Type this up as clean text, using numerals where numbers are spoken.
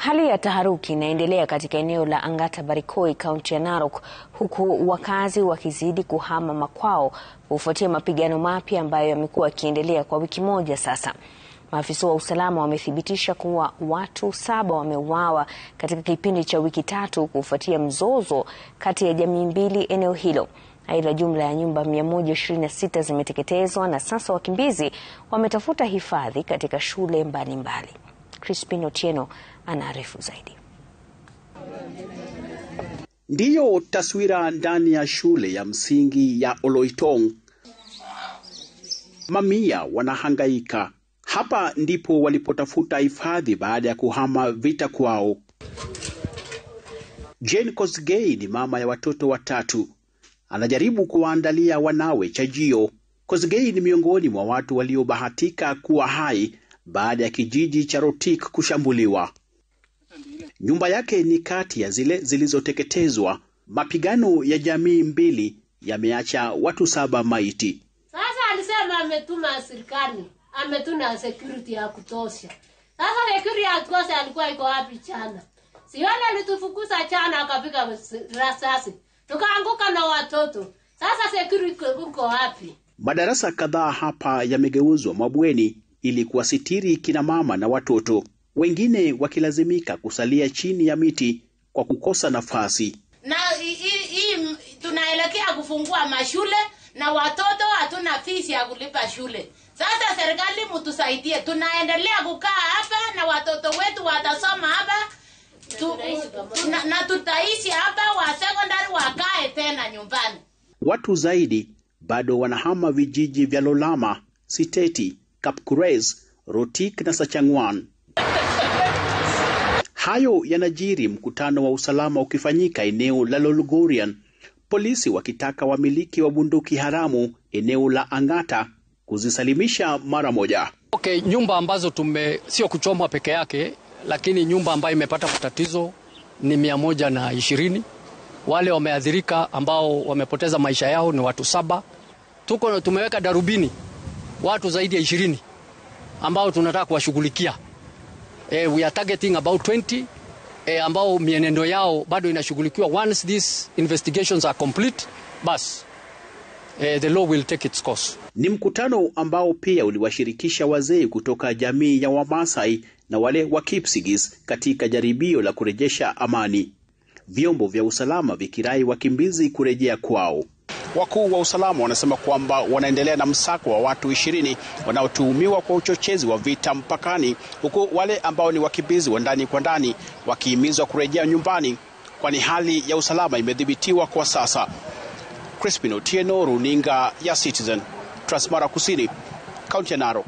Hali ya taharuki inaendelea katika eneo la Angata Barikoi, kaunti ya Narok, huku wakazi wakizidi kuhama makwao kufuatia mapigano mapya ambayo yamekuwa yakiendelea kwa wiki moja sasa. Maafisa wa usalama wamethibitisha kuwa watu 7 wameuawa katika kipindi cha wiki 3 kufuatia mzozo kati ya jamii mbili eneo hilo. Aidha, jumla ya nyumba 126 zimeteketezwa na sasa wakimbizi wametafuta hifadhi katika shule mbalimbali. Crispin Otieno anaarifu zaidi. Ndiyo taswira ndani ya shule ya msingi ya Oloitong. Mamia wanahangaika. Hapa ndipo walipotafuta hifadhi baada ya kuhama vita kwao. Jane Kosgei ni mama ya watoto 3. Anajaribu kuwaandalia wanawe chajio. Kosgei ni miongoni mwa watu waliobahatika kuwa hai baada ya kijiji cha Rotik kushambuliwa. Nyumba yake ni kati ya zile zilizoteketezwa. Mapigano ya jamii mbili yameacha watu 7 maiti. Sasa alisema ametuma serikali, ametuna security ya kutosha. Sasa security ya kutosha alikuwa iko wapi chana? Siona alitufukuza chana akapiga risasi. Tukaanguka na watoto. Sasa security uko wapi? Madarasa kadhaa hapa yamegeuzwa mabweni ili kuwasitiri kina mama na watoto, wengine wakilazimika kusalia chini ya miti kwa kukosa nafasi. Na tunaelekea kufungua mashule na watoto hatuna fees ya kulipa shule. Sasa serikali mtusaidie, tunaendelea kukaa hapa na watoto wetu watasoma hapa na tutaishi hapa, wa secondary wakae tena nyumbani. Watu zaidi bado wanahama vijiji vya Lolama, Siteti, Kapkures, Rotik na Sachangwan. Hayo yanajiri mkutano wa usalama ukifanyika eneo la Lolgorian, polisi wakitaka wamiliki wa bunduki haramu eneo la Angata kuzisalimisha mara moja. Nyumba ambazo sio kuchomwa peke yake, lakini nyumba ambayo imepata matatizo ni 120. Wale wameathirika ambao wamepoteza maisha yao ni watu 7. Tumeweka darubini watu zaidi ya 20 ambao tunataka kuwashughulikia. We are targeting about 20 ambao mienendo yao bado inashughulikiwa. Once these investigations are complete, the law will take its course. Ni mkutano ambao pia uliwashirikisha wazee kutoka jamii ya Wamasai na wale wa Kipsigis katika jaribio la kurejesha amani. Vyombo vya usalama vikirai wakimbizi kurejea kwao. Wakuu wa usalama wanasema kwamba wanaendelea na msako wa watu 20 wanaotuhumiwa kwa uchochezi wa vita mpakani, huku wale ambao ni wakimbizi wa ndani kwa ndani wakihimizwa kurejea nyumbani, kwani hali ya usalama imedhibitiwa kwa sasa. Crispin Otieno, runinga ya Citizen, Transmara Kusini, kaunti ya Narok.